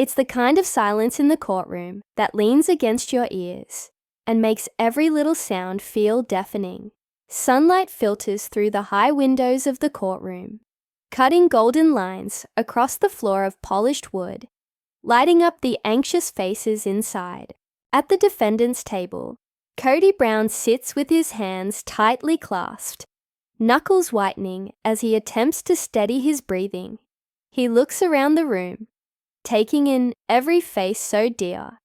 It's the kind of silence in the courtroom that leans against your ears and makes every little sound feel deafening. Sunlight filters through the high windows of the courtroom, cutting golden lines across the floor of polished wood, lighting up the anxious faces inside. At the defendant's table, Kody Brown sits with his hands tightly clasped, knuckles whitening as he attempts to steady his breathing. He looks around the room, taking in every face so dear,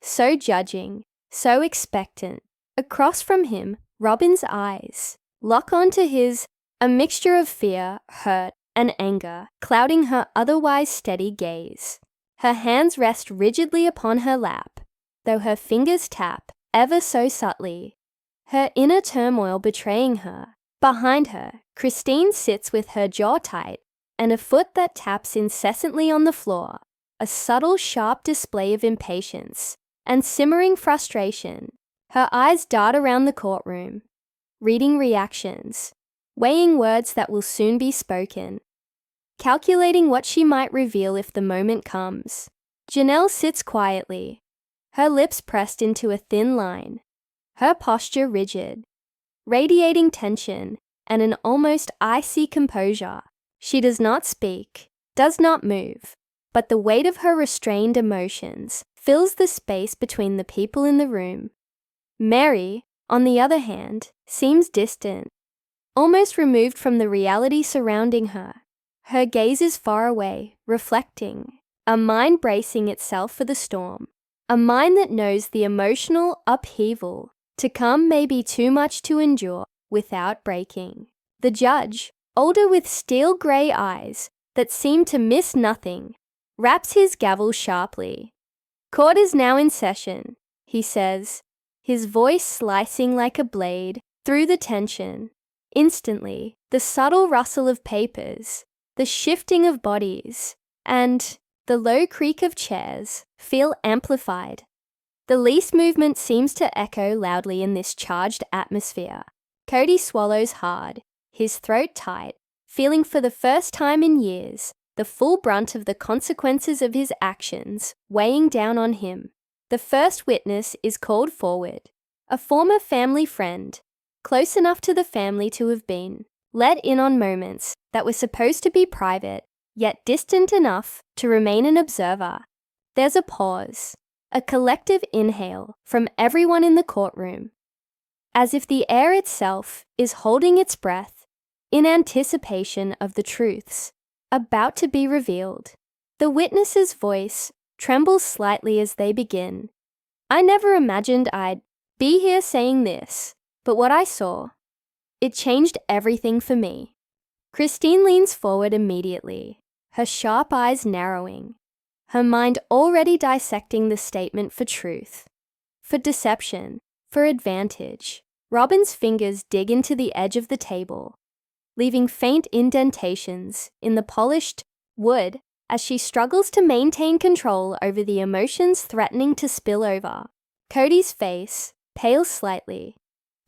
so judging, so expectant. Across from him, Robyn's eyes lock onto his, a mixture of fear, hurt, and anger clouding her otherwise steady gaze. Her hands rest rigidly upon her lap, though her fingers tap ever so subtly, her inner turmoil betraying her. Behind her, Christine sits with her jaw tight and a foot that taps incessantly on the floor, a subtle, sharp display of impatience and simmering frustration. Her eyes dart around the courtroom, reading reactions, weighing words that will soon be spoken, calculating what she might reveal if the moment comes. Janelle sits quietly, her lips pressed into a thin line, her posture rigid, radiating tension and an almost icy composure. She does not speak, does not move, but the weight of her restrained emotions fills the space between the people in the room. Meri, on the other hand, seems distant, almost removed from the reality surrounding her. Her gaze is far away, reflecting, a mind bracing itself for the storm, a mind that knows the emotional upheaval to come may be too much to endure without breaking. The judge, older with steel grey eyes that seem to miss nothing, raps his gavel sharply. "Court is now in session," he says, his voice slicing like a blade through the tension. Instantly, the subtle rustle of papers, the shifting of bodies, and the low creak of chairs feel amplified. The least movement seems to echo loudly in this charged atmosphere. Kody swallows hard, his throat tight, feeling for the first time in years the full brunt of the consequences of his actions weighing down on him. The first witness is called forward, a former family friend, close enough to the family to have been let in on moments that were supposed to be private, yet distant enough to remain an observer. There's a pause, a collective inhale from everyone in the courtroom, as if the air itself is holding its breath in anticipation of the truths about to be revealed. The witness's voice trembles slightly as they begin. "I never imagined I'd be here saying this, but what I saw, it changed everything for me." Christine leans forward immediately, her sharp eyes narrowing, her mind already dissecting the statement for truth, for deception, for advantage. Robyn's fingers dig into the edge of the table, leaving faint indentations in the polished wood as she struggles to maintain control over the emotions threatening to spill over. Kody's face pales slightly,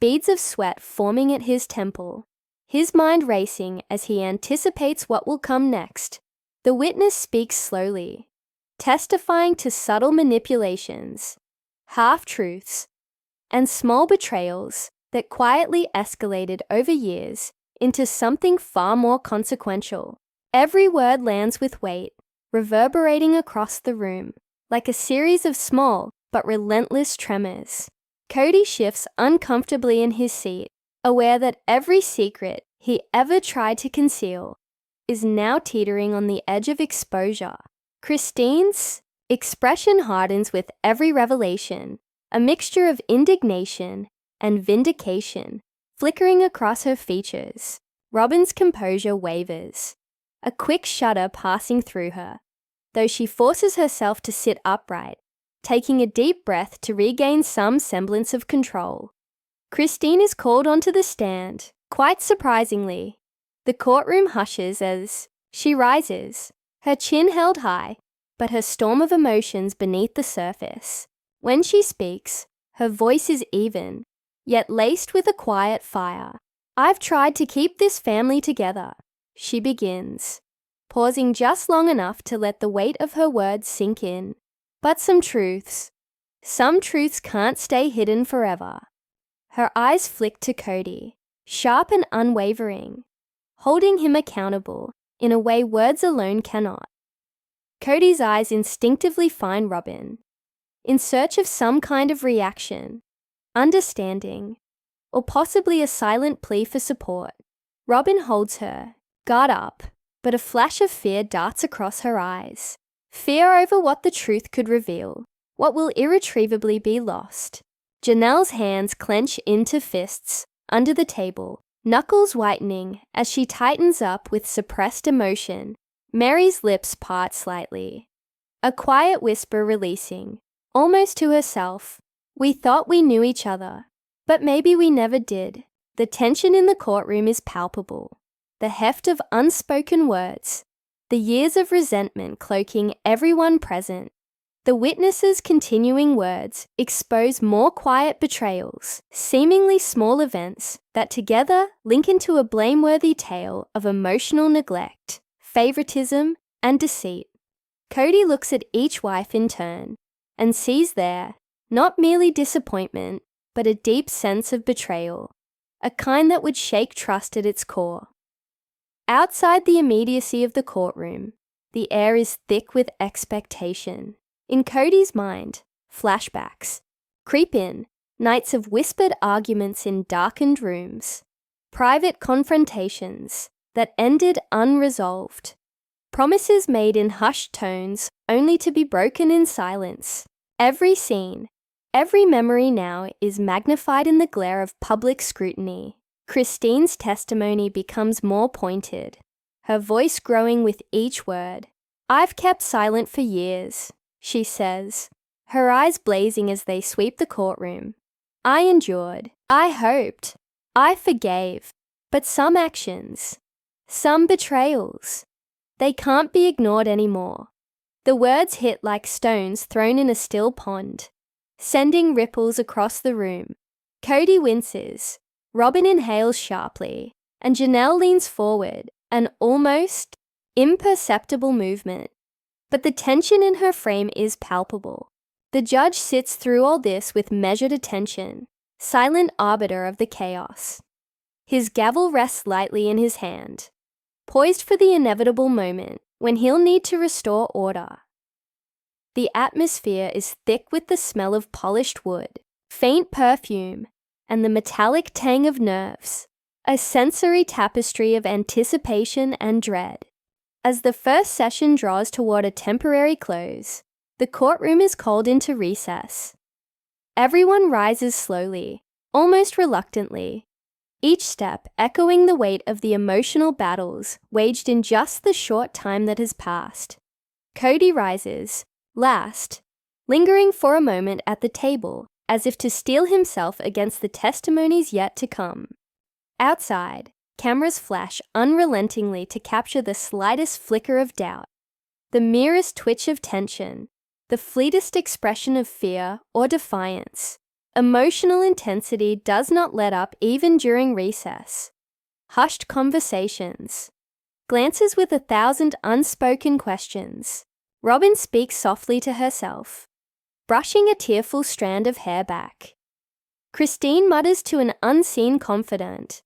beads of sweat forming at his temple, his mind racing as he anticipates what will come next. The witness speaks slowly, testifying to subtle manipulations, half-truths, and small betrayals that quietly escalated over years into something far more consequential. Every word lands with weight, reverberating across the room, like a series of small but relentless tremors. Kody shifts uncomfortably in his seat, aware that every secret he ever tried to conceal is now teetering on the edge of exposure. Christine's expression hardens with every revelation, a mixture of indignation and vindication flickering across her features. Robyn's composure wavers, a quick shudder passing through her, though she forces herself to sit upright, taking a deep breath to regain some semblance of control. Christine is called onto the stand, quite surprisingly. The courtroom hushes as she rises, her chin held high, but her storm of emotions beneath the surface. When she speaks, her voice is even, yet laced with a quiet fire. "I've tried to keep this family together," she begins, pausing just long enough to let the weight of her words sink in. But some truths can't stay hidden forever. Her eyes flicked to Kody, sharp and unwavering, holding him accountable in a way words alone cannot. Kody's eyes instinctively find Robyn, in search of some kind of reaction, understanding, or possibly a silent plea for support. Robyn holds her, guard up, but a flash of fear darts across her eyes. Fear over what the truth could reveal, what will irretrievably be lost. Janelle's hands clench into fists under the table, knuckles whitening as she tightens up with suppressed emotion. Meri's lips part slightly, a quiet whisper releasing, almost to herself. We thought we knew each other, but maybe we never did. The tension in the courtroom is palpable. The heft of unspoken words, the years of resentment cloaking everyone present. The witnesses' continuing words expose more quiet betrayals, seemingly small events that together link into a blameworthy tale of emotional neglect, favoritism, and deceit. Kody looks at each wife in turn and sees there not merely disappointment, but a deep sense of betrayal, a kind that would shake trust at its core. Outside the immediacy of the courtroom, the air is thick with expectation. In Kody's mind, flashbacks creep in, nights of whispered arguments in darkened rooms, private confrontations that ended unresolved, promises made in hushed tones only to be broken in silence. Every scene, every memory now is magnified in the glare of public scrutiny. Christine's testimony becomes more pointed, her voice growing with each word. I've kept silent for years, she says, her eyes blazing as they sweep the courtroom. I endured, I hoped, I forgave, but some actions, some betrayals, they can't be ignored anymore. The words hit like stones thrown in a still pond, sending ripples across the room. Kody winces, Robyn inhales sharply, and Janelle leans forward, an almost imperceptible movement. But the tension in her frame is palpable. The judge sits through all this with measured attention, silent arbiter of the chaos. His gavel rests lightly in his hand, poised for the inevitable moment when he'll need to restore order. The atmosphere is thick with the smell of polished wood, faint perfume, and the metallic tang of nerves, a sensory tapestry of anticipation and dread. As the first session draws toward a temporary close, the courtroom is called into recess. Everyone rises slowly, almost reluctantly, each step echoing the weight of the emotional battles waged in just the short time that has passed. Kody rises, last, lingering for a moment at the table as if to steel himself against the testimonies yet to come. Outside, cameras flash unrelentingly to capture the slightest flicker of doubt, the merest twitch of tension, the fleetest expression of fear or defiance. Emotional intensity does not let up even during recess. Hushed conversations, glances with 1,000 unspoken questions. Robyn speaks softly to herself, brushing a tearful strand of hair back. Christine mutters to an unseen confidant,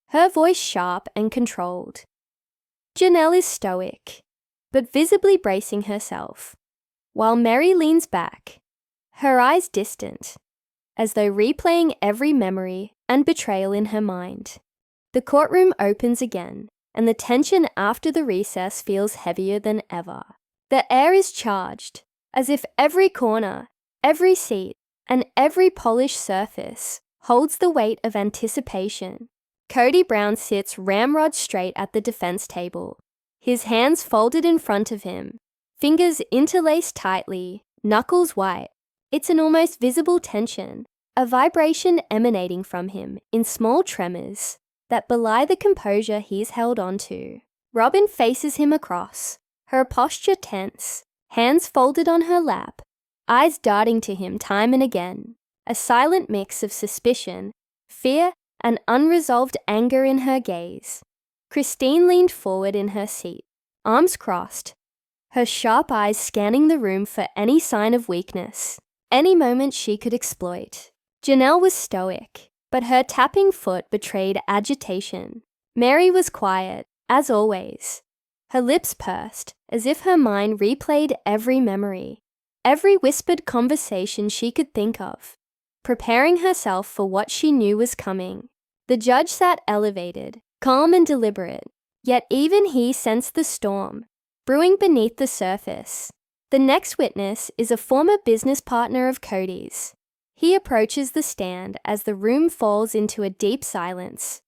her voice sharp and controlled. Janelle is stoic, but visibly bracing herself, while Meri leans back, her eyes distant, as though replaying every memory and betrayal in her mind. The courtroom opens again, and the tension after the recess feels heavier than ever. The air is charged, as if every corner, every seat, and every polished surface holds the weight of anticipation. Kody Brown sits ramrod straight at the defense table, his hands folded in front of him, fingers interlaced tightly, knuckles white. It's an almost visible tension, a vibration emanating from him in small tremors that belie the composure he's held onto. Robyn faces him across, her posture tense, hands folded on her lap, eyes darting to him time and again, a silent mix of suspicion, fear, and unresolved anger in her gaze. Christine leaned forward in her seat, arms crossed, her sharp eyes scanning the room for any sign of weakness, any moment she could exploit. Janelle was stoic, but her tapping foot betrayed agitation. Meri was quiet, as always. Her lips pursed, as if her mind replayed every memory, every whispered conversation she could think of, preparing herself for what she knew was coming. The judge sat elevated, calm and deliberate, yet even he sensed the storm, brewing beneath the surface. The next witness is a former business partner of Kody's. He approaches the stand as the room falls into a deep silence.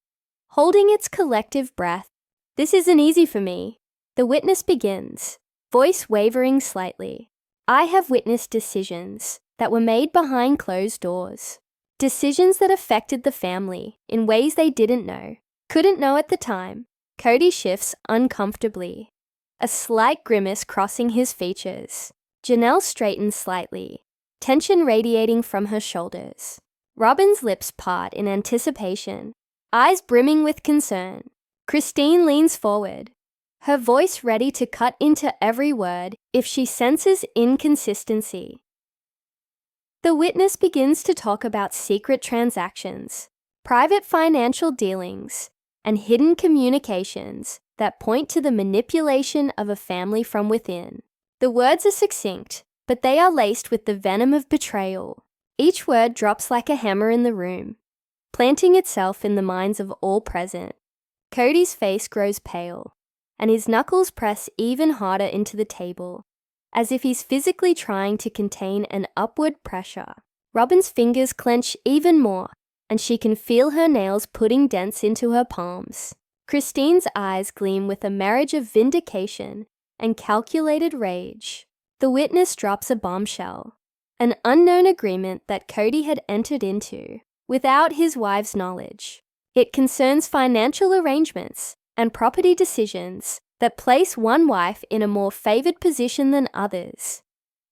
Holding its collective breath, "This isn't easy for me," the witness begins, voice wavering slightly. "I have witnessed decisions that were made behind closed doors. Decisions that affected the family in ways they couldn't know at the time." Kody shifts uncomfortably, a slight grimace crossing his features. Janelle straightens slightly, tension radiating from her shoulders. Robyn's lips part in anticipation, eyes brimming with concern. Christine leans forward, her voice ready to cut into every word if she senses inconsistency. The witness begins to talk about secret transactions, private financial dealings, and hidden communications that point to the manipulation of a family from within. The words are succinct, but they are laced with the venom of betrayal. Each word drops like a hammer in the room, planting itself in the minds of all present. Kody's face grows pale, and his knuckles press even harder into the table, as if he's physically trying to contain an upward pressure. Robyn's fingers clench even more, and she can feel her nails putting dents into her palms. Christine's eyes gleam with a marriage of vindication and calculated rage. The witness drops a bombshell, an unknown agreement that Kody had entered into without his wife's knowledge. It concerns financial arrangements and property decisions that place one wife in a more favored position than others,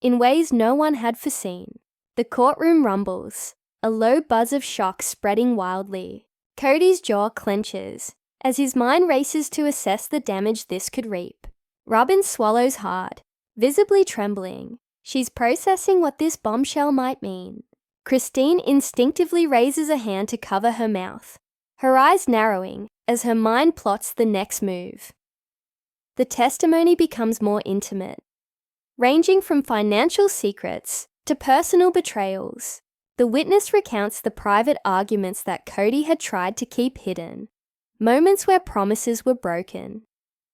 in ways no one had foreseen. The courtroom rumbles, a low buzz of shock spreading wildly. Kody's jaw clenches as his mind races to assess the damage this could reap. Robyn swallows hard, visibly trembling. She's processing what this bombshell might mean. Christine instinctively raises a hand to cover her mouth, her eyes narrowing as her mind plots the next move. The testimony becomes more intimate, ranging from financial secrets to personal betrayals. The witness recounts the private arguments that Kody had tried to keep hidden, moments where promises were broken,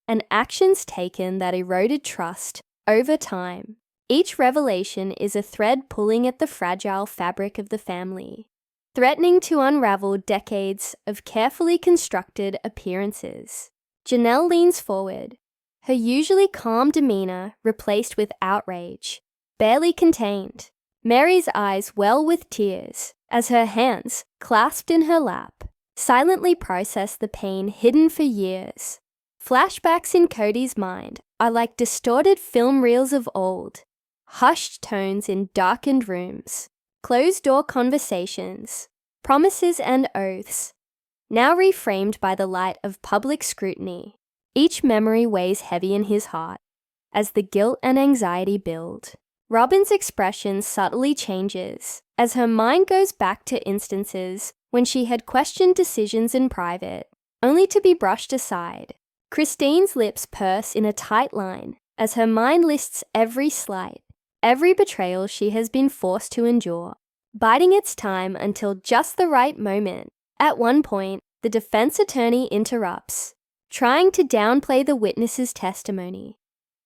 and actions taken that eroded trust over time. Each revelation is a thread pulling at the fragile fabric of the family, threatening to unravel decades of carefully constructed appearances. Janelle leans forward, her usually calm demeanor replaced with outrage, barely contained. Meri's eyes well with tears as her hands, clasped in her lap, silently process the pain hidden for years. Flashbacks in Kody's mind are like distorted film reels of old, hushed tones in darkened rooms, closed-door conversations, promises and oaths, now reframed by the light of public scrutiny. Each memory weighs heavy in his heart as the guilt and anxiety build. Robyn's expression subtly changes as her mind goes back to instances when she had questioned decisions in private, only to be brushed aside. Christine's lips purse in a tight line as her mind lists every slight, every betrayal she has been forced to endure, biding its time until just the right moment. At one point, the defense attorney interrupts, trying to downplay the witness's testimony,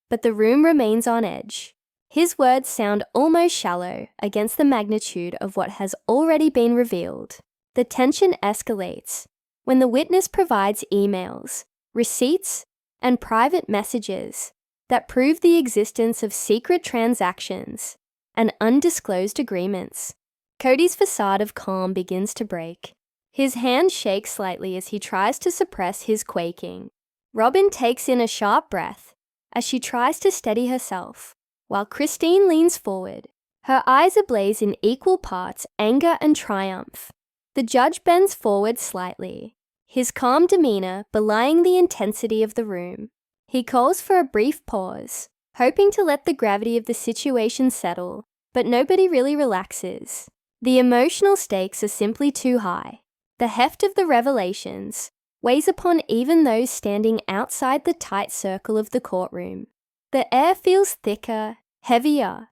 but the room remains on edge. His words sound almost shallow against the magnitude of what has already been revealed. The tension escalates when the witness provides emails, receipts, and private messages that prove the existence of secret transactions and undisclosed agreements. Kody's facade of calm begins to break. His hand shakes slightly as he tries to suppress his quaking. Robyn takes in a sharp breath as she tries to steady herself, while Christine leans forward, her eyes ablaze in equal parts anger and triumph. The judge bends forward slightly, his calm demeanor belying the intensity of the room. He calls for a brief pause, hoping to let the gravity of the situation settle, but nobody really relaxes. The emotional stakes are simply too high. The heft of the revelations weighs upon even those standing outside the tight circle of the courtroom. The air feels thicker, heavier,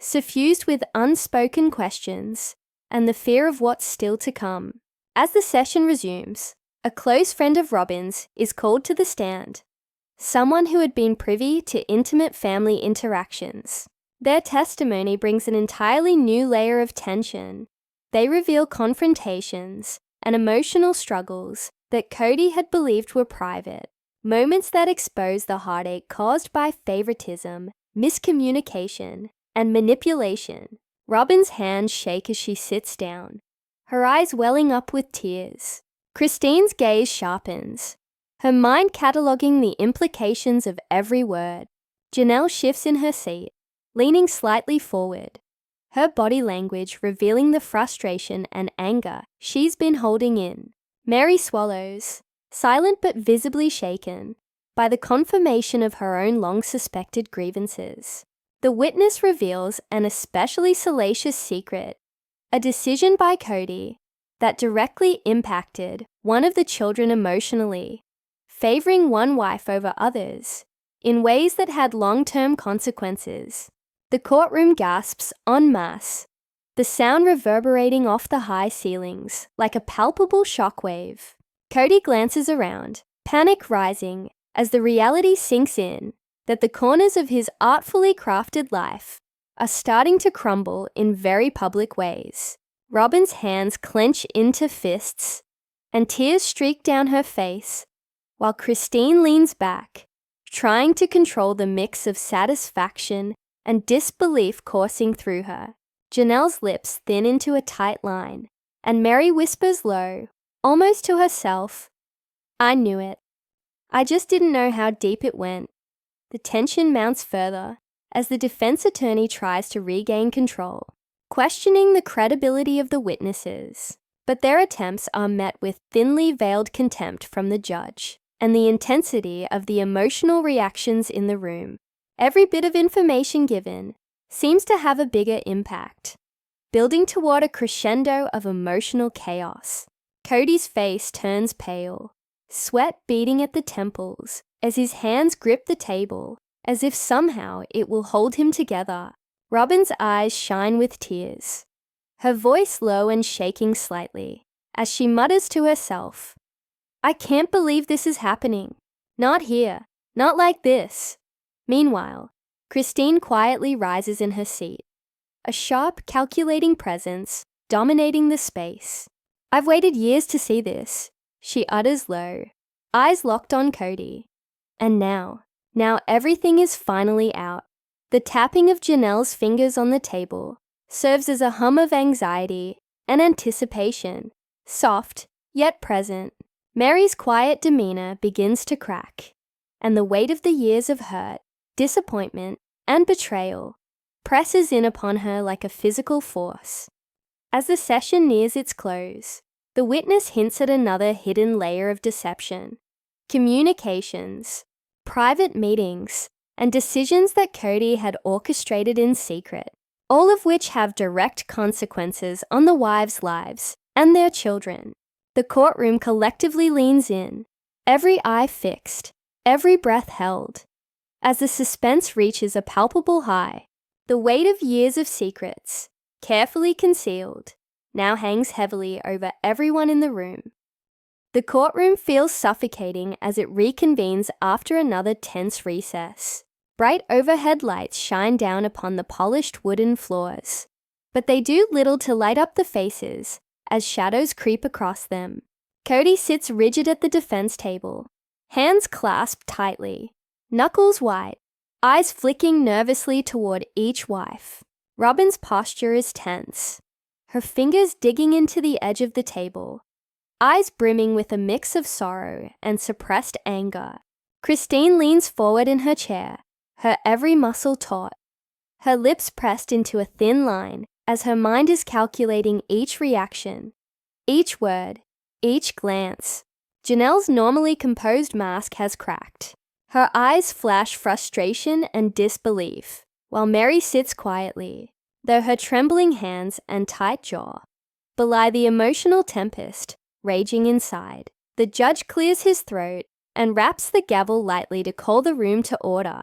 suffused with unspoken questions and the fear of what's still to come. As the session resumes, a close friend of Robyn's is called to the stand, someone who had been privy to intimate family interactions. Their testimony brings an entirely new layer of tension. They reveal confrontations and emotional struggles that Kody had believed were private, moments that expose the heartache caused by favoritism, miscommunication, and manipulation. Robyn's hands shake as she sits down, her eyes welling up with tears. Christine's gaze sharpens, her mind cataloging the implications of every word. Janelle shifts in her seat, leaning slightly forward, her body language revealing the frustration and anger she's been holding in. Meri swallows, silent but visibly shaken by the confirmation of her own long-suspected grievances. The witness reveals an especially salacious secret, a decision by Kody that directly impacted one of the children emotionally, favoring one wife over others in ways that had long-term consequences. The courtroom gasps en masse, the sound reverberating off the high ceilings like a palpable shockwave. Kody glances around, panic rising as the reality sinks in that the corners of his artfully crafted life are starting to crumble in very public ways. Robyn's hands clench into fists, and tears streak down her face, while Christine leans back, trying to control the mix of satisfaction and disbelief coursing through her. Janelle's lips thin into a tight line, and Meri whispers low, almost to herself, "I knew it. I just didn't know how deep it went." The tension mounts further as the defense attorney tries to regain control, questioning the credibility of the witnesses. But their attempts are met with thinly veiled contempt from the judge and the intensity of the emotional reactions in the room. Every bit of information given seems to have a bigger impact, building toward a crescendo of emotional chaos. Kody's face turns pale, sweat beading at the temples as his hands grip the table, as if somehow it will hold him together. Robyn's eyes shine with tears, her voice low and shaking slightly, as she mutters to herself, "I can't believe this is happening. Not here. Not like this." Meanwhile, Christine quietly rises in her seat, a sharp, calculating presence dominating the space. "I've waited years to see this," she utters low, eyes locked on Kody. And now everything is finally out. The tapping of Janelle's fingers on the table serves as a hum of anxiety and anticipation, soft yet present. Meri's quiet demeanor begins to crack, and the weight of the years of hurt, disappointment, and betrayal presses in upon her like a physical force. As the session nears its close, the witness hints at another hidden layer of deception: communications, private meetings, and decisions that Kody had orchestrated in secret, all of which have direct consequences on the wives' lives and their children. The courtroom collectively leans in, every eye fixed, every breath held. As the suspense reaches a palpable high, the weight of years of secrets, carefully concealed, now hangs heavily over everyone in the room. The courtroom feels suffocating as it reconvenes after another tense recess. Bright overhead lights shine down upon the polished wooden floors, but they do little to light up the faces as shadows creep across them. Kody sits rigid at the defense table, hands clasped tightly, knuckles white, eyes flicking nervously toward each wife. Robyn's posture is tense, her fingers digging into the edge of the table, eyes brimming with a mix of sorrow and suppressed anger. Christine leans forward in her chair, her every muscle taut, her lips pressed into a thin line as her mind is calculating each reaction, each word, each glance. Janelle's normally composed mask has cracked, Her eyes flash frustration and disbelief, while Meri sits quietly, though her trembling hands and tight jaw belie the emotional tempest raging inside. The judge clears his throat and raps the gavel lightly to call the room to order.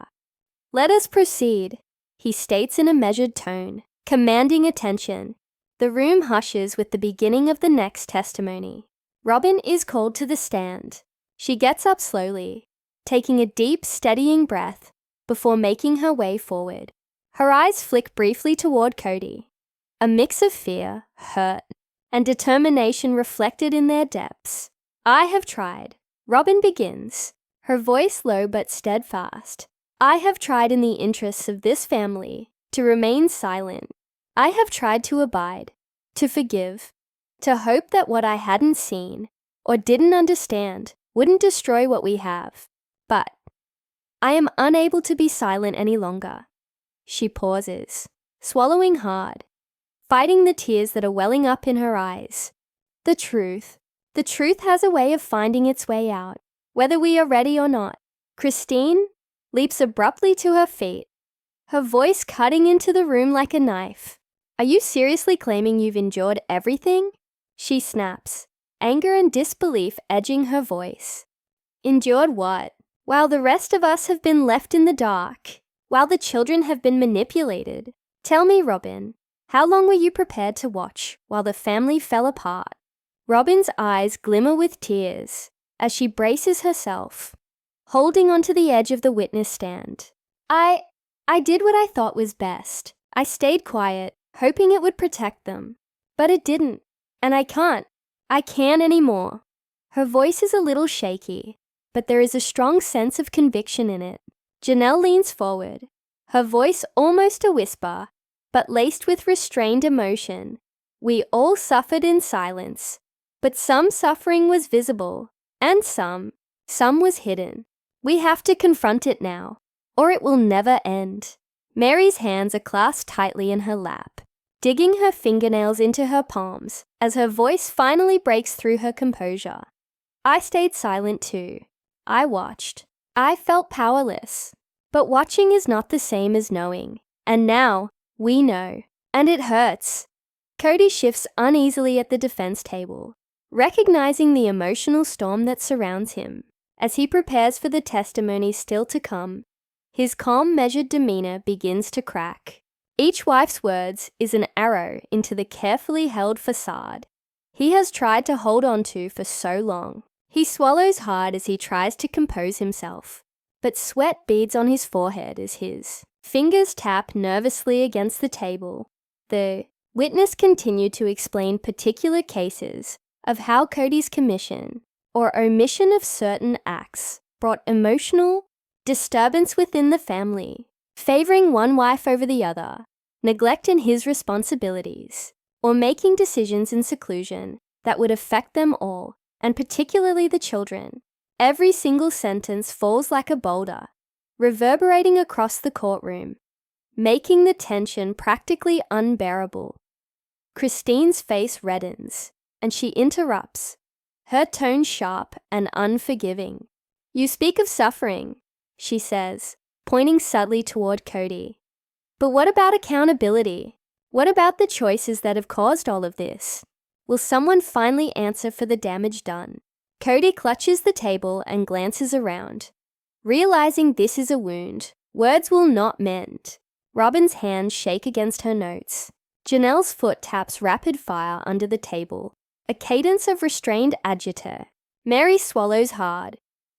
"Let us proceed," he states in a measured tone, commanding attention. The room hushes with the beginning of the next testimony. Robyn is called to the stand. She gets up slowly, taking a deep, steadying breath before making her way forward. Her eyes flick briefly toward Kody, a mix of fear, hurt, and determination reflected in their depths. "I have tried," Robyn begins, her voice low but steadfast. "I have tried in the interests of this family to remain silent. I have tried to abide, to forgive, to hope that what I hadn't seen or didn't understand wouldn't destroy what we have. But I am unable to be silent any longer." She pauses, swallowing hard, fighting the tears that are welling up in her eyes. The truth has a way of finding its way out, whether we are ready or not. Christine leaps abruptly to her feet, her voice cutting into the room like a knife. "Are you seriously claiming you've endured everything?" she snaps, anger and disbelief edging her voice. "Endured what? While the rest of us have been left in the dark, while the children have been manipulated. Tell me, Robyn, how long were you prepared to watch while the family fell apart?" Robyn's eyes glimmer with tears as she braces herself, holding onto the edge of the witness stand. I did what I thought was best. I stayed quiet, hoping it would protect them. But it didn't, and I can't anymore." Her voice is a little shaky, but there is a strong sense of conviction in it. Janelle leans forward, her voice almost a whisper, but laced with restrained emotion. "We all suffered in silence, but some suffering was visible, and some was hidden. We have to confront it now, or it will never end." Meri's hands are clasped tightly in her lap, digging her fingernails into her palms as her voice finally breaks through her composure. "I stayed silent too. I watched. I felt powerless. But watching is not the same as knowing. And now, we know. And it hurts." Kody shifts uneasily at the defense table, recognizing the emotional storm that surrounds him. As he prepares for the testimony still to come, his calm, measured demeanor begins to crack. Each wife's words is an arrow into the carefully held facade he has tried to hold on to for so long. He swallows hard as he tries to compose himself, but sweat beads on his forehead as his fingers tap nervously against the table. The witness continued to explain particular cases of how Kody's commission or omission of certain acts brought emotional disturbance within the family, favoring one wife over the other, neglect in his responsibilities, or making decisions in seclusion that would affect them all, and particularly the children. Every single sentence falls like a boulder, reverberating across the courtroom, making the tension practically unbearable. Christine's face reddens, and she interrupts, her tone sharp and unforgiving. "You speak of suffering," she says, pointing subtly toward Kody. "But what about accountability? What about the choices that have caused all of this? Will someone finally answer for the damage done?" Kody clutches the table and glances around. Realizing this is a wound words will not mend. Robyn's hands shake against her notes. Janelle's foot taps rapid fire under the table, a cadence of restrained agita. Meri swallows hard,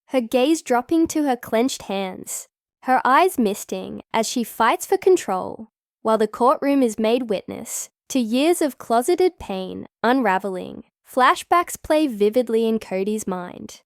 her gaze dropping to her clenched hands, her eyes misting as she fights for control, while the courtroom is made witness to years of closeted pain unraveling. Flashbacks play vividly in Kody's mind.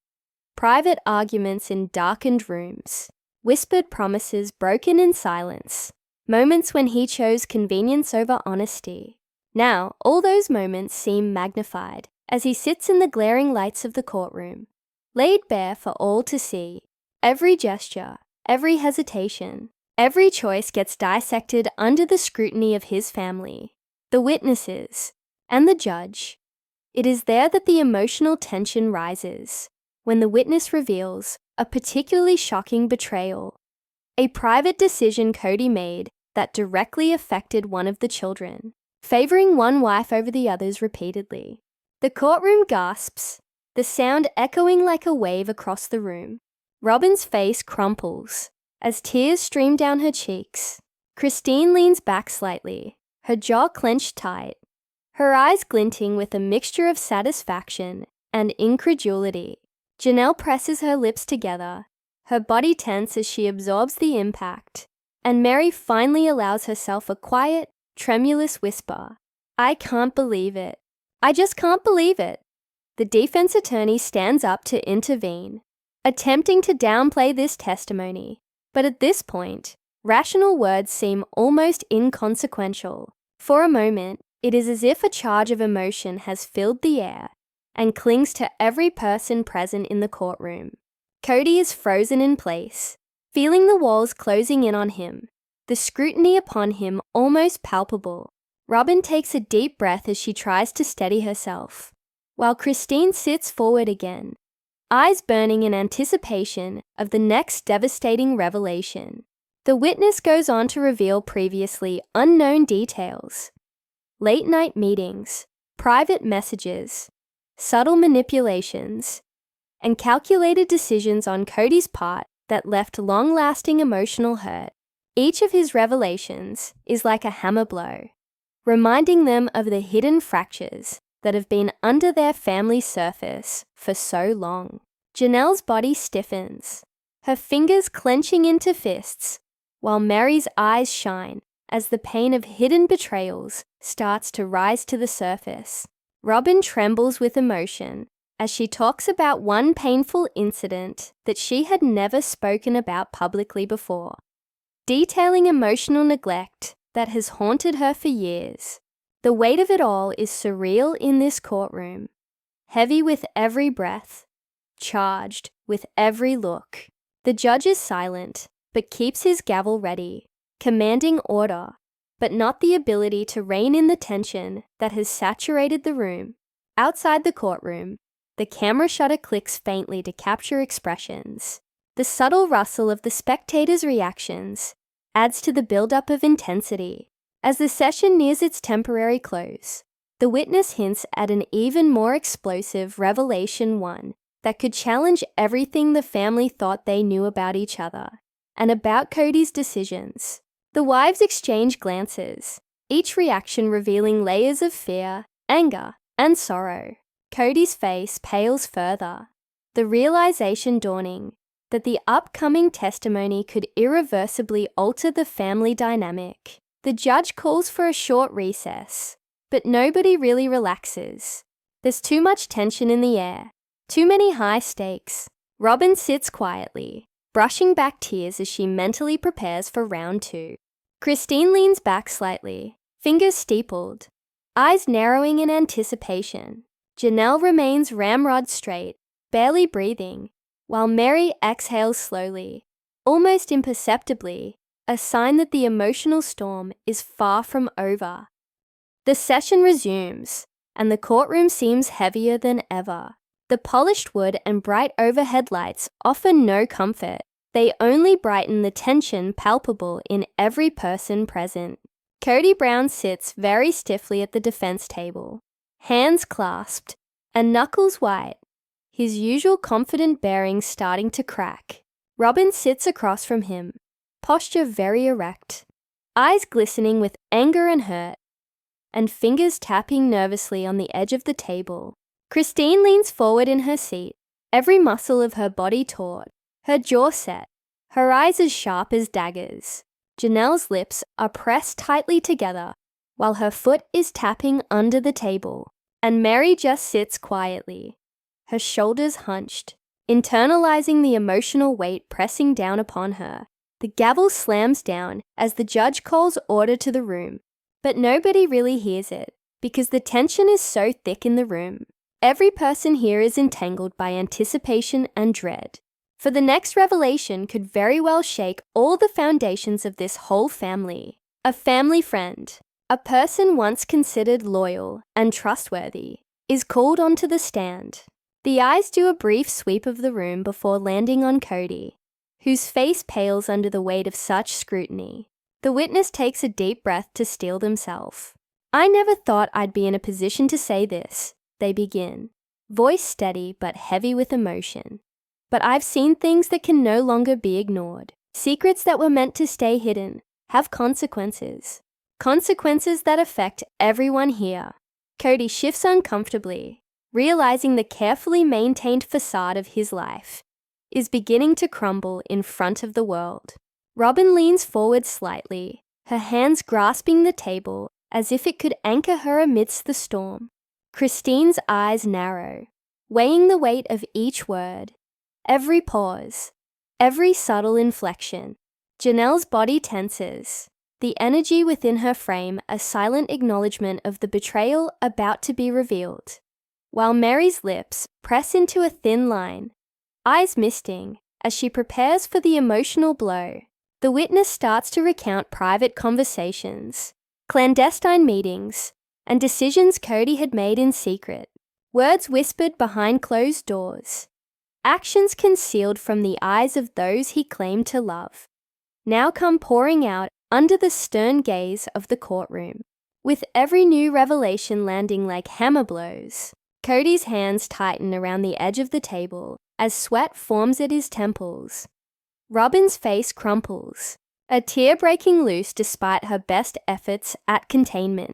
Private arguments in darkened rooms, whispered promises broken in silence, moments when he chose convenience over honesty. Now, all those moments seem magnified as he sits in the glaring lights of the courtroom, laid bare for all to see. Every gesture, every hesitation, every choice gets dissected under the scrutiny of his family, the witnesses, and the judge. It is there that the emotional tension rises, when the witness reveals a particularly shocking betrayal. A private decision Kody made that directly affected one of the children, favoring one wife over the others repeatedly. The courtroom gasps, the sound echoing like a wave across the room. Robyn's face crumples as tears stream down her cheeks. Christine leans back slightly, her jaw clenched tight, her eyes glinting with a mixture of satisfaction and incredulity. Janelle presses her lips together, her body tense as she absorbs the impact, and Meri finally allows herself a quiet, tremulous whisper. "I can't believe it. I just can't believe it." The defense attorney stands up to intervene, attempting to downplay this testimony, but at this point, rational words seem almost inconsequential. For a moment, it is as if a charge of emotion has filled the air and clings to every person present in the courtroom. Kody is frozen in place, feeling the walls closing in on him, the scrutiny upon him almost palpable. Robyn takes a deep breath as she tries to steady herself, while Christine sits forward again, eyes burning in anticipation of the next devastating revelation. The witness goes on to reveal previously unknown details: late-night meetings, private messages, subtle manipulations, and calculated decisions on Kody's part that left long-lasting emotional hurt. Each of his revelations is like a hammer blow, reminding them of the hidden fractures that have been under their family's surface for so long. Janelle's body stiffens, her fingers clenching into fists, while Meri's eyes shine as the pain of hidden betrayals starts to rise to the surface. Robyn trembles with emotion as she talks about one painful incident that she had never spoken about publicly before, detailing emotional neglect that has haunted her for years. The weight of it all is surreal in this courtroom, heavy with every breath, charged with every look. The judge is silent, but keeps his gavel ready, commanding order, but not the ability to rein in the tension that has saturated the room. Outside the courtroom, the camera shutter clicks faintly to capture expressions. The subtle rustle of the spectators' reactions adds to the buildup of intensity. As the session nears its temporary close, the witness hints at an even more explosive revelation, one that could challenge everything the family thought they knew about each other and about Kody's decisions. The wives exchange glances, each reaction revealing layers of fear, anger, and sorrow. Kody's face pales further, the realization dawning that the upcoming testimony could irreversibly alter the family dynamic. The judge calls for a short recess, but nobody really relaxes. There's too much tension in the air, too many high stakes. Robyn sits quietly, brushing back tears as she mentally prepares for round 2. Christine leans back slightly, fingers steepled, eyes narrowing in anticipation. Janelle remains ramrod straight, barely breathing, while Meri exhales slowly, almost imperceptibly, a sign that the emotional storm is far from over. The session resumes, and the courtroom seems heavier than ever. The polished wood and bright overhead lights offer no comfort. They only brighten the tension palpable in every person present. Kody Brown sits very stiffly at the defense table, hands clasped and knuckles white, his usual confident bearing starting to crack. Robyn sits across from him, posture very erect, eyes glistening with anger and hurt, and fingers tapping nervously on the edge of the table. Christine leans forward in her seat, every muscle of her body taut, her jaw set, her eyes as sharp as daggers. Janelle's lips are pressed tightly together, while her foot is tapping under the table, and Meri just sits quietly, her shoulders hunched, internalizing the emotional weight pressing down upon her. The gavel slams down as the judge calls order to the room, but nobody really hears it because the tension is so thick in the room. Every person here is entangled by anticipation and dread, for the next revelation could very well shake all the foundations of this whole family. A family friend, a person once considered loyal and trustworthy, is called onto the stand. The eyes do a brief sweep of the room before landing on Kody, whose face pales under the weight of such scrutiny. The witness takes a deep breath to steel themselves. "I never thought I'd be in a position to say this," they begin, voice steady but heavy with emotion. "But I've seen things that can no longer be ignored. Secrets that were meant to stay hidden have consequences. Consequences that affect everyone here." Kody shifts uncomfortably, realizing the carefully maintained facade of his life is beginning to crumble in front of the world. Robyn leans forward slightly, her hands grasping the table as if it could anchor her amidst the storm. Christine's eyes narrow, weighing the weight of each word, every pause, every subtle inflection. Janelle's body tenses, the energy within her frame a silent acknowledgement of the betrayal about to be revealed, while Meri's lips press into a thin line, eyes misting as she prepares for the emotional blow. The witness starts to recount private conversations, clandestine meetings, and decisions Kody had made in secret, words whispered behind closed doors, actions concealed from the eyes of those he claimed to love, now come pouring out under the stern gaze of the courtroom. With every new revelation landing like hammer blows, Kody's hands tighten around the edge of the table as sweat forms at his temples. Robyn's face crumples, a tear breaking loose despite her best efforts at containment.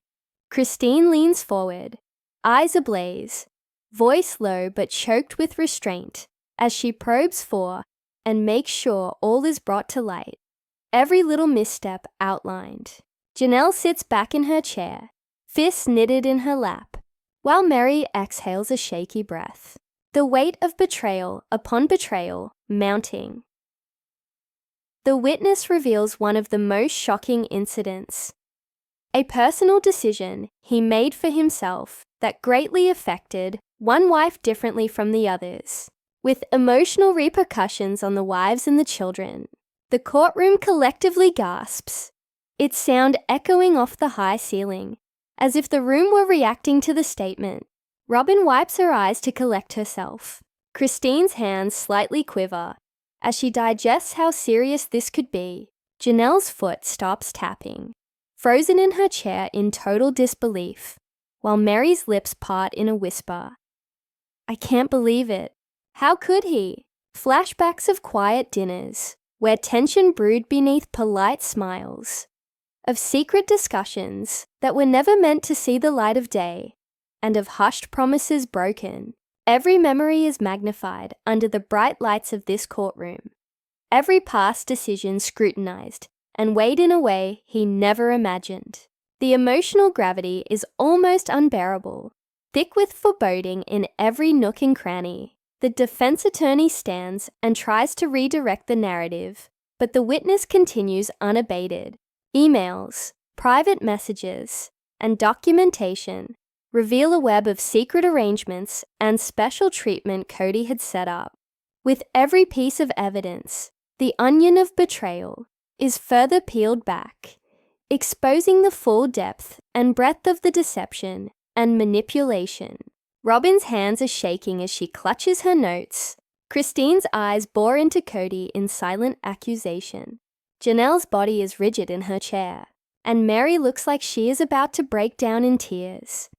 Christine leans forward, eyes ablaze, voice low but choked with restraint, as she probes for and makes sure all is brought to light, every little misstep outlined. Janelle sits back in her chair, fists knitted in her lap, while Meri exhales a shaky breath, the weight of betrayal upon betrayal mounting. The witness reveals one of the most shocking incidents, a personal decision he made for himself that greatly affected one wife differently from the others, with emotional repercussions on the wives and the children. The courtroom collectively gasps, its sound echoing off the high ceiling, as if the room were reacting to the statement. Robyn wipes her eyes to collect herself. Christine's hands slightly quiver as she digests how serious this could be. Janelle's foot stops tapping, frozen in her chair in total disbelief, while Meri's lips part in a whisper. "I can't believe it. How could he?" Flashbacks of quiet dinners, where tension brewed beneath polite smiles, of secret discussions that were never meant to see the light of day, and of hushed promises broken. Every memory is magnified under the bright lights of this courtroom, every past decision scrutinized and weighed in a way he never imagined. The emotional gravity is almost unbearable, thick with foreboding in every nook and cranny. The defense attorney stands and tries to redirect the narrative, but the witness continues unabated. Emails, private messages, and documentation reveal a web of secret arrangements and special treatment Kody had set up. With every piece of evidence, the onion of betrayal is further peeled back, exposing the full depth and breadth of the deception and manipulation. Robyn's hands are shaking as she clutches her notes. Christine's eyes bore into Kody in silent accusation. Janelle's body is rigid in her chair, and Meri looks like she is about to break down in tears.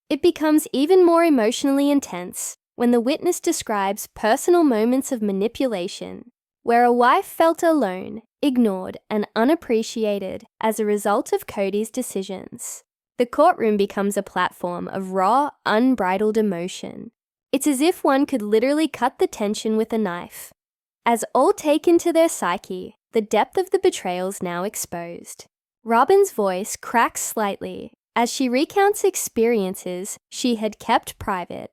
It becomes even more emotionally intense when the witness describes personal moments of manipulation, where a wife felt alone, ignored, and unappreciated as a result of Kody's decisions. The courtroom becomes a platform of raw, unbridled emotion. It's as if one could literally cut the tension with a knife. As all take into their psyche, the depth of the betrayals now exposed. Robyn's voice cracks slightly as she recounts experiences she had kept private,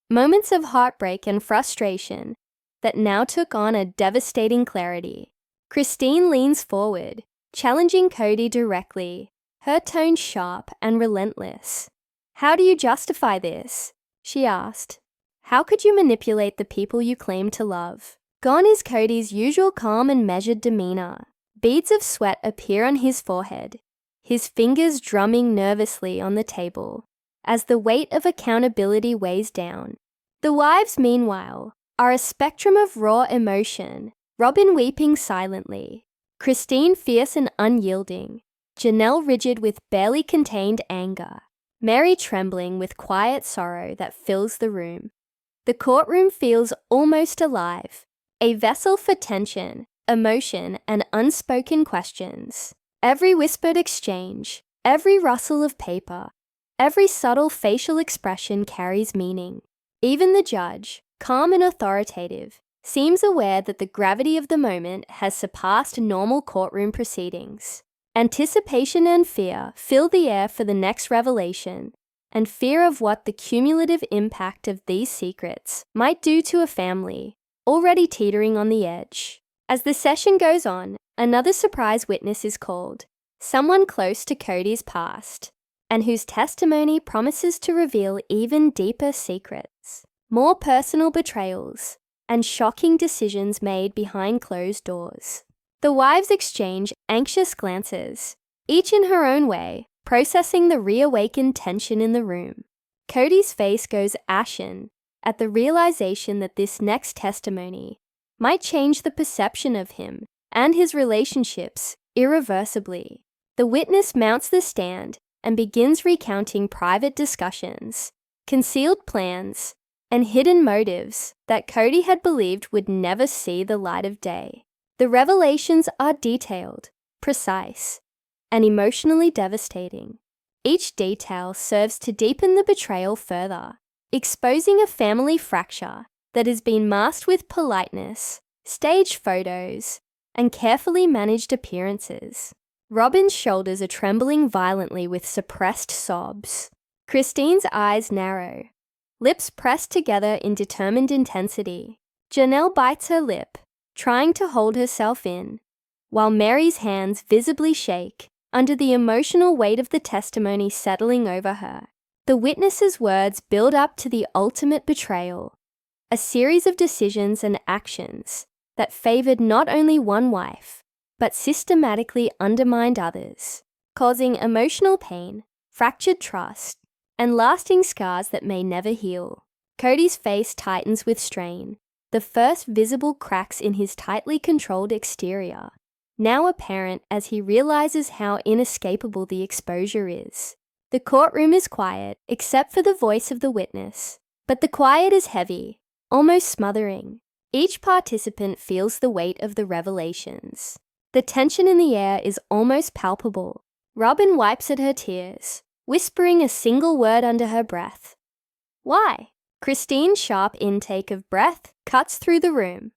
moments of heartbreak and frustration that now took on a devastating clarity. Christine leans forward, challenging Kody directly, her tone sharp and relentless. "How do you justify this?" she asked. "How could you manipulate the people you claim to love?" Gone is Kody's usual calm and measured demeanor. Beads of sweat appear on his forehead, his fingers drumming nervously on the table as the weight of accountability weighs down. The wives, meanwhile, are a spectrum of raw emotion, Robyn weeping silently, Christine fierce and unyielding, Janelle rigid with barely contained anger, Meri trembling with quiet sorrow that fills the room. The courtroom feels almost alive, a vessel for tension, emotion, and unspoken questions. Every whispered exchange, every rustle of paper, every subtle facial expression carries meaning. Even the judge, calm and authoritative, seems aware that the gravity of the moment has surpassed normal courtroom proceedings. Anticipation and fear fill the air for the next revelation, and fear of what the cumulative impact of these secrets might do to a family already teetering on the edge. As the session goes on, another surprise witness is called, someone close to Kody's past, and whose testimony promises to reveal even deeper secrets, more personal betrayals, and shocking decisions made behind closed doors. The wives exchange anxious glances, each in her own way, processing the reawakened tension in the room. Kody's face goes ashen at the realization that this next testimony might change the perception of him and his relationships irreversibly. The witness mounts the stand and begins recounting private discussions, concealed plans, and hidden motives that Kody had believed would never see the light of day. The revelations are detailed, precise, and emotionally devastating. Each detail serves to deepen the betrayal further, exposing a family fracture that has been masked with politeness, staged photos, and carefully managed appearances. Robyn's shoulders are trembling violently with suppressed sobs. Christine's eyes narrow, lips pressed together in determined intensity. Janelle bites her lip, trying to hold herself in, while Meri's hands visibly shake under the emotional weight of the testimony settling over her. The witness's words build up to the ultimate betrayal, a series of decisions and actions that favored not only one wife, but systematically undermined others, causing emotional pain, fractured trust, and lasting scars that may never heal. Kody's face tightens with strain, the first visible cracks in his tightly controlled exterior, now apparent as he realizes how inescapable the exposure is. The courtroom is quiet, except for the voice of the witness, but the quiet is heavy, almost smothering. Each participant feels the weight of the revelations. The tension in the air is almost palpable. Robyn wipes at her tears, whispering a single word under her breath. Why? Christine's sharp intake of breath cuts through the room,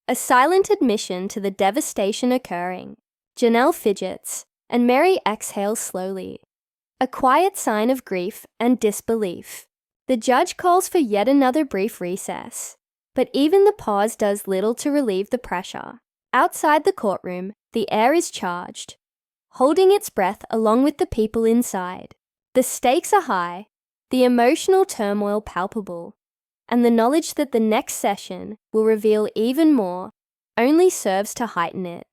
a silent admission to the devastation occurring. Janelle fidgets, and Meri exhales slowly, a quiet sign of grief and disbelief. The judge calls for yet another brief recess, but even the pause does little to relieve the pressure. Outside the courtroom, the air is charged, holding its breath along with the people inside. The stakes are high, the emotional turmoil palpable, and the knowledge that the next session will reveal even more only serves to heighten it.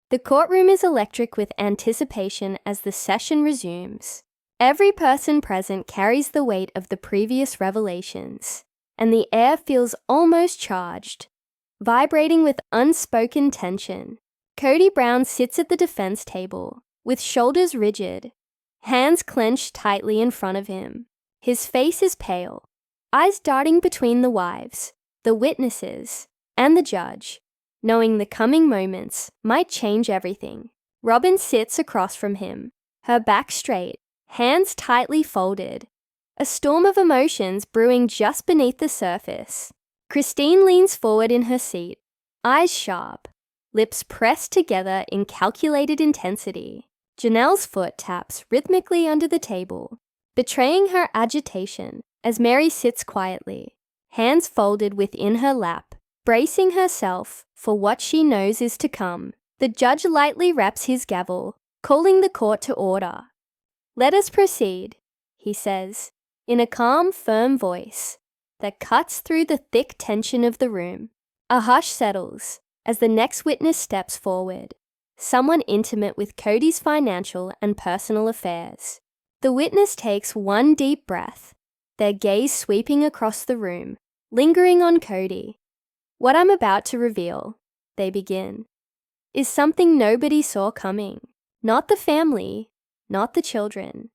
The courtroom is electric with anticipation as the session resumes. Every person present carries the weight of the previous revelations, and the air feels almost charged, vibrating with unspoken tension. Kody Brown sits at the defense table, with shoulders rigid, hands clenched tightly in front of him. His face is pale, eyes darting between the wives, the witnesses, and the judge, knowing the coming moments might change everything. Robyn sits across from him, her back straight, hands tightly folded, a storm of emotions brewing just beneath the surface. Christine leans forward in her seat, eyes sharp, lips pressed together in calculated intensity. Janelle's foot taps rhythmically under the table, betraying her agitation as Meri sits quietly, hands folded within her lap, bracing herself for what she knows is to come. The judge lightly raps his gavel, calling the court to order. "Let us proceed," he says, in a calm, firm voice that cuts through the thick tension of the room. A hush settles as the next witness steps forward, someone intimate with Kody's financial and personal affairs. The witness takes one deep breath, their gaze sweeping across the room, lingering on Kody. What I'm about to reveal, they begin, is something nobody saw coming. Not the family, not the children,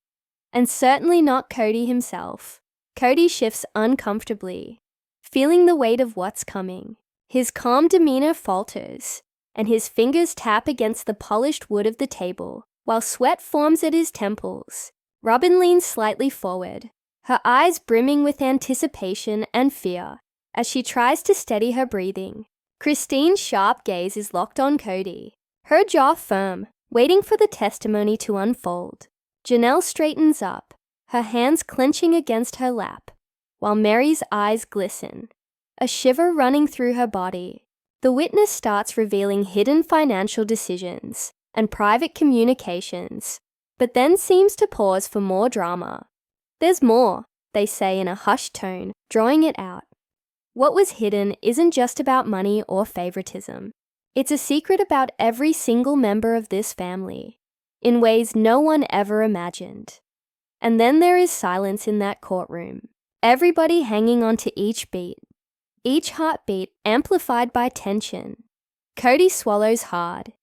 and certainly not Kody himself. Kody shifts uncomfortably, feeling the weight of what's coming. His calm demeanor falters, and his fingers tap against the polished wood of the table, while sweat forms at his temples. Robyn leans slightly forward, her eyes brimming with anticipation and fear, as she tries to steady her breathing. Christine's sharp gaze is locked on Kody, her jaw firm, waiting for the testimony to unfold. Janelle straightens up, her hands clenching against her lap, while Meri's eyes glisten, a shiver running through her body. The witness starts revealing hidden financial decisions and private communications, but then seems to pause for more drama. There's more, they say in a hushed tone, drawing it out. What was hidden isn't just about money or favoritism. It's a secret about every single member of this family, in ways no one ever imagined. And then there is silence in that courtroom, everybody hanging on to each beat, each heartbeat amplified by tension. Kody swallows hard,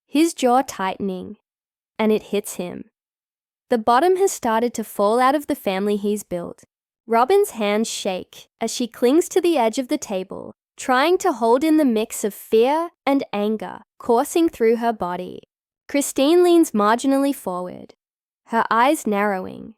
his jaw tightening, and it hits him. The bottom has started to fall out of the family he's built. Robyn's hands shake as she clings to the edge of the table, trying to hold in the mix of fear and anger coursing through her body. Christine leans marginally forward, her eyes narrowing,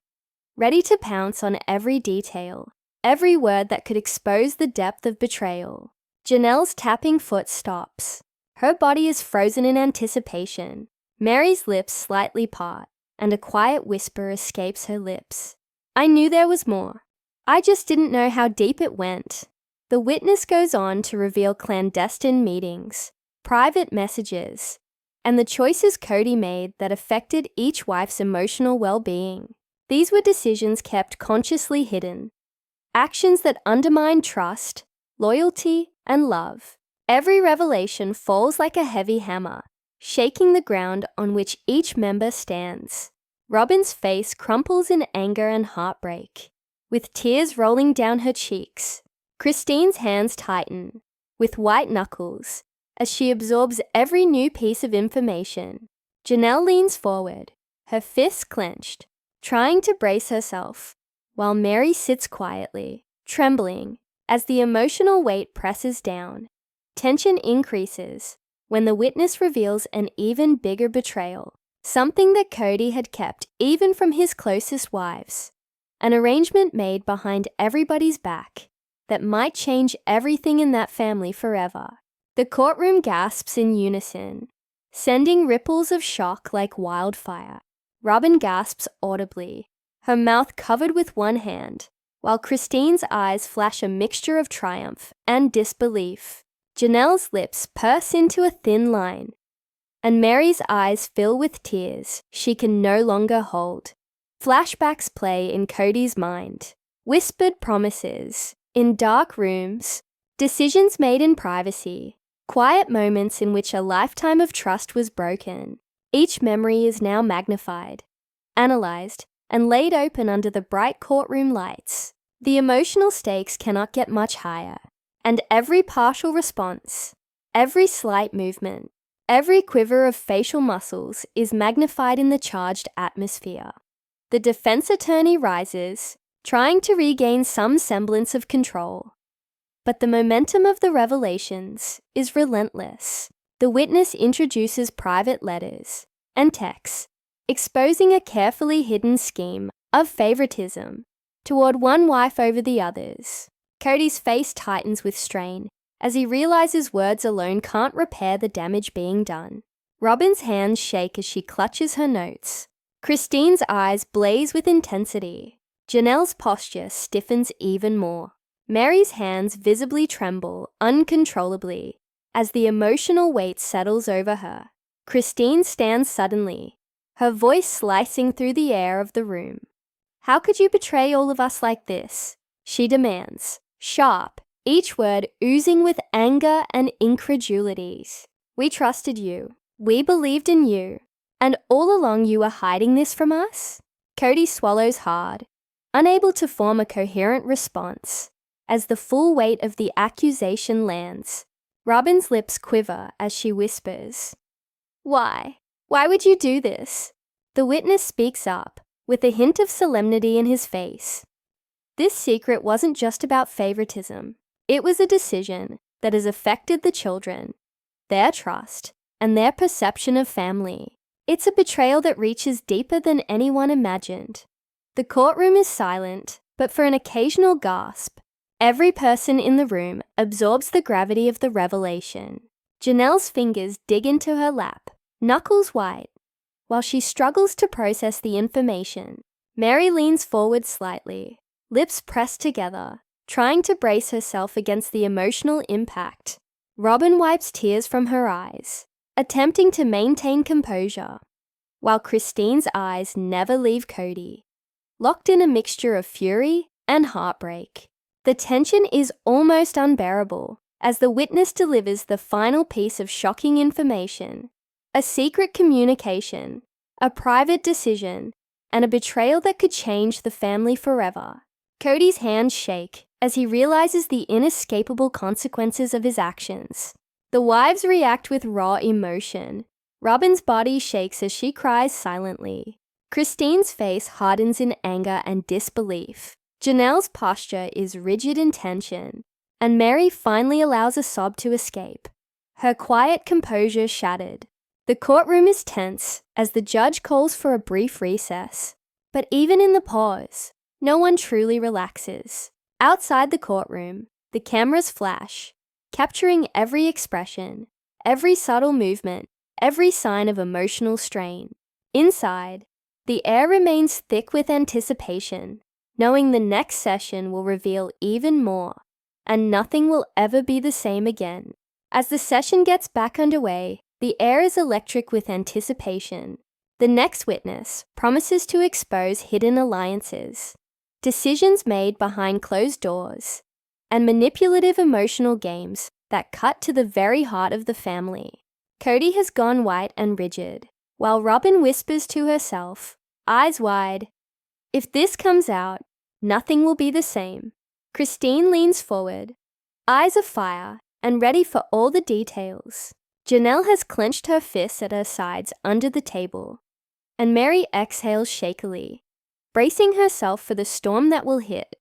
ready to pounce on every detail, every word that could expose the depth of betrayal. Janelle's tapping foot stops. Her body is frozen in anticipation. Meri's lips slightly part, and a quiet whisper escapes her lips. I knew there was more. I just didn't know how deep it went. The witness goes on to reveal clandestine meetings, private messages, and the choices Kody made that affected each wife's emotional well-being. These were decisions kept consciously hidden, actions that undermined trust, loyalty, and love. Every revelation falls like a heavy hammer, shaking the ground on which each member stands. Robyn's face crumples in anger and heartbreak, with tears rolling down her cheeks. Christine's hands tighten, with white knuckles, as she absorbs every new piece of information. Janelle leans forward, her fists clenched, trying to brace herself, while Meri sits quietly, trembling, as the emotional weight presses down. Tension increases when the witness reveals an even bigger betrayal, something that Kody had kept even from his closest wives, an arrangement made behind everybody's back that might change everything in that family forever. The courtroom gasps in unison, sending ripples of shock like wildfire. Robyn gasps audibly, her mouth covered with one hand, while Christine's eyes flash a mixture of triumph and disbelief. Janelle's lips purse into a thin line, and Meri's eyes fill with tears she can no longer hold. Flashbacks play in Kody's mind, whispered promises in dark rooms, decisions made in privacy, quiet moments in which a lifetime of trust was broken. Each memory is now magnified, analyzed, and laid open under the bright courtroom lights. The emotional stakes cannot get much higher, and every partial response, every slight movement, every quiver of facial muscles is magnified in the charged atmosphere. The defense attorney rises, trying to regain some semblance of control. But the momentum of the revelations is relentless. The witness introduces private letters and texts, exposing a carefully hidden scheme of favoritism toward one wife over the others. Kody's face tightens with strain as he realizes words alone can't repair the damage being done. Robyn's hands shake as she clutches her notes. Christine's eyes blaze with intensity. Janelle's posture stiffens even more. Meri's hands visibly tremble uncontrollably as the emotional weight settles over her. Christine stands suddenly, her voice slicing through the air of the room. How could you betray all of us like this? She demands, sharp, each word oozing with anger and incredulity. We trusted you. We believed in you. And all along you were hiding this from us? Kody swallows hard, unable to form a coherent response. as the full weight of the accusation lands. Robyn's lips quiver as she whispers, "Why? Why would you do this?" The witness speaks up, with a hint of solemnity in his face. This secret wasn't just about favoritism. It was a decision that has affected the children, their trust, and their perception of family. It's a betrayal that reaches deeper than anyone imagined. The courtroom is silent, but for an occasional gasp, every person in the room absorbs the gravity of the revelation. Janelle's fingers dig into her lap, knuckles white. While she struggles to process the information, Meri leans forward slightly, lips pressed together, trying to brace herself against the emotional impact. Robyn wipes tears from her eyes, attempting to maintain composure, while Christine's eyes never leave Kody, locked in a mixture of fury and heartbreak. The tension is almost unbearable as the witness delivers the final piece of shocking information: a secret communication, a private decision, and a betrayal that could change the family forever. Kody's hands shake as he realizes the inescapable consequences of his actions. The wives react with raw emotion. Robyn's body shakes as she cries silently. Christine's face hardens in anger and disbelief. Janelle's posture is rigid in tension, and Meri finally allows a sob to escape, her quiet composure shattered. The courtroom is tense as the judge calls for a brief recess. But even in the pause, no one truly relaxes. Outside the courtroom, the cameras flash, capturing every expression, every subtle movement, every sign of emotional strain. Inside, the air remains thick with anticipation, knowing the next session will reveal even more, and nothing will ever be the same again. As the session gets back underway, the air is electric with anticipation. The next witness promises to expose hidden alliances, decisions made behind closed doors, and manipulative emotional games that cut to the very heart of the family. Kody has gone white and rigid, while Robyn whispers to herself, eyes wide, "If this comes out, nothing will be the same." Christine leans forward, eyes afire and ready for all the details. Janelle has clenched her fists at her sides under the table, and Meri exhales shakily, bracing herself for the storm that will hit.